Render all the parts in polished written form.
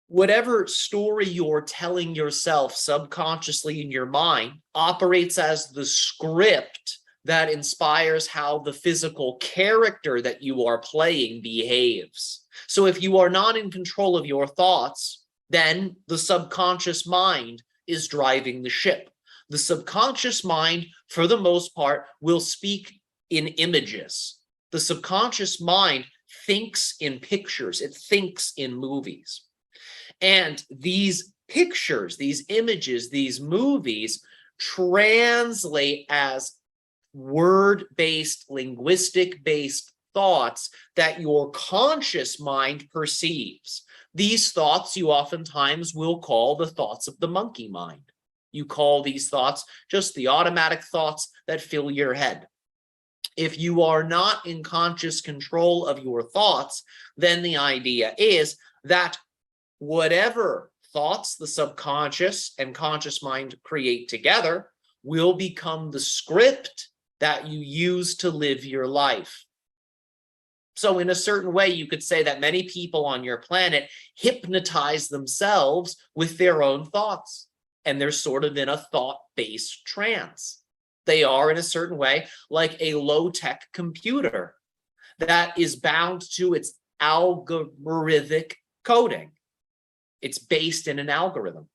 Whatever story you're telling yourself subconsciously in your mind operates as the script that inspires how the physical character that you are playing behaves. So if you are not in control of your thoughts, then the subconscious mind is driving the ship. The subconscious mind, for the most part, will speak in images. The subconscious mind thinks in pictures, it thinks in movies. And these pictures, these images, these movies translate as word-based, linguistic-based thoughts that your conscious mind perceives. These thoughts you oftentimes will call the thoughts of the monkey mind. You call these thoughts just the automatic thoughts that fill your head. If you are not in conscious control of your thoughts, then the idea is that whatever thoughts the subconscious and conscious mind create together will become the script that you use to live your life. So in a certain way, you could say that many people on your planet hypnotize themselves with their own thoughts, and they're sort of in a thought-based trance. They are, in a certain way, like a low-tech computer that is bound to its algorithmic coding. It's based in an algorithm.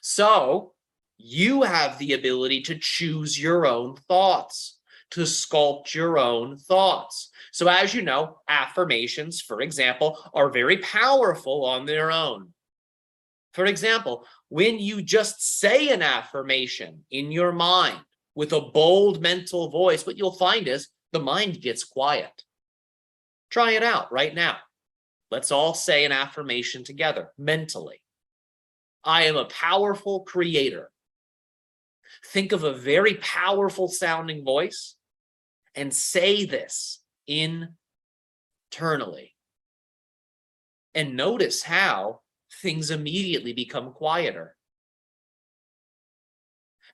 So you have the ability to choose your own thoughts, to sculpt your own thoughts. So as you know, affirmations, for example, are very powerful on their own. For example, when you just say an affirmation in your mind with a bold mental voice, what you'll find is the mind gets quiet. Try it out right now. Let's all say an affirmation together mentally. I am a powerful creator. Think of a very powerful sounding voice and say this internally. And notice how things immediately become quieter.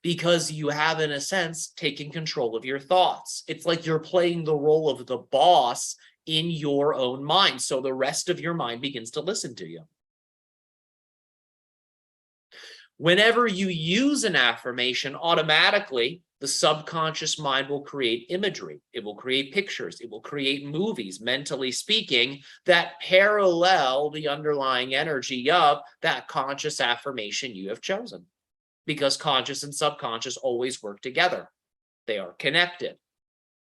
Because you have, in a sense, taken control of your thoughts. It's like you're playing the role of the boss in your own mind. So the rest of your mind begins to listen to you. Whenever you use an affirmation, automatically the subconscious mind will create imagery. It will create pictures. It will create movies, mentally speaking, that parallel the underlying energy of that conscious affirmation you have chosen. Because conscious and subconscious always work together. They are connected.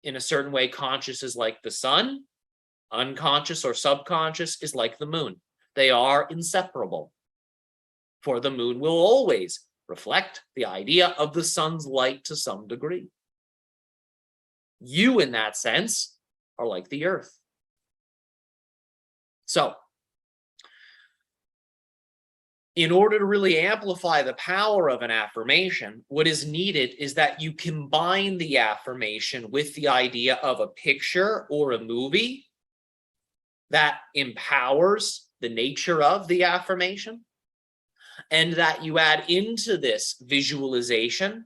In a certain way, conscious is like the sun. Unconscious or subconscious is like the moon. They are inseparable. For the moon will always reflect the idea of the sun's light to some degree. You, in that sense, are like the earth. So, in order to really amplify the power of an affirmation, what is needed is that you combine the affirmation with the idea of a picture or a movie that empowers the nature of the affirmation, and that you add into this visualization,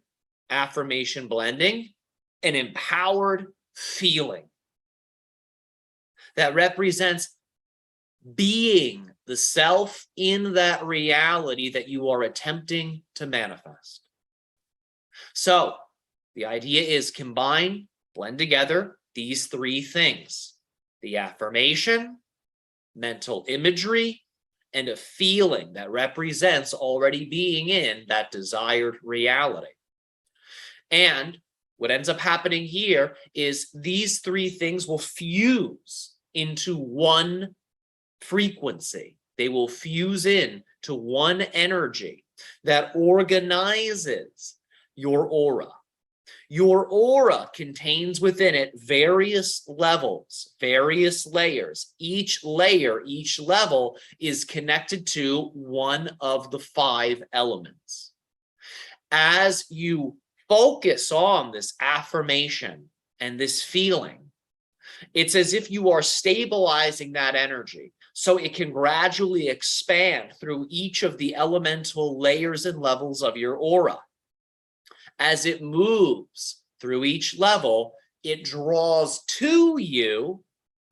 affirmation blending, an empowered feeling that represents being the self in that reality that you are attempting to manifest. So the idea is combine, blend together these three things: the affirmation, mental imagery, and a feeling that represents already being in that desired reality. And what ends up happening here is these three things will fuse into one frequency. They will fuse in to one energy that organizes your aura. Your aura contains within it various levels, various layers. Each layer, each level is connected to one of the 5 elements. As you focus on this affirmation and this feeling, it's as if you are stabilizing that energy so it can gradually expand through each of the elemental layers and levels of your aura. As it moves through each level, it draws to you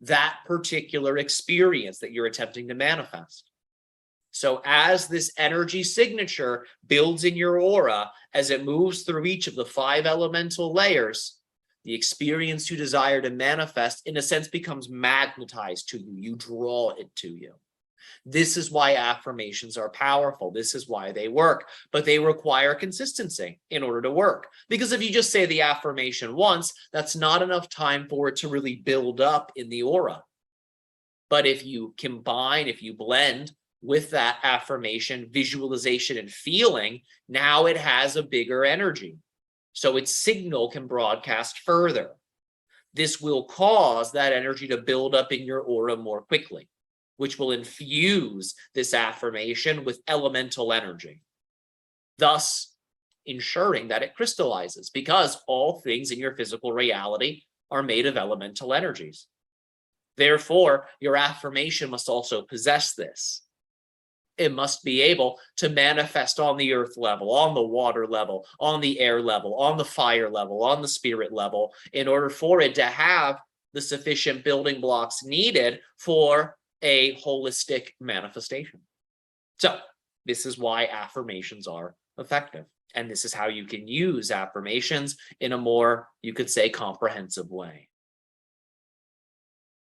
that particular experience that you're attempting to manifest. So as this energy signature builds in your aura, as it moves through each of the 5 elemental layers, the experience you desire to manifest, in a sense, becomes magnetized to you. You draw it to you. This is why affirmations are powerful. This is why they work, but they require consistency in order to work. Because if you just say the affirmation once, that's not enough time for it to really build up in the aura. But if you combine, if you blend with that affirmation, visualization, and feeling, now it has a bigger energy. So its signal can broadcast further. This will cause that energy to build up in your aura more quickly, which will infuse this affirmation with elemental energy, thus ensuring that it crystallizes, because all things in your physical reality are made of elemental energies. Therefore, your affirmation must also possess this. It must be able to manifest on the earth level, on the water level, on the air level, on the fire level, on the spirit level, in order for it to have the sufficient building blocks needed for a holistic manifestation. So this is why affirmations are effective. And this is how you can use affirmations in a more, you could say, comprehensive way.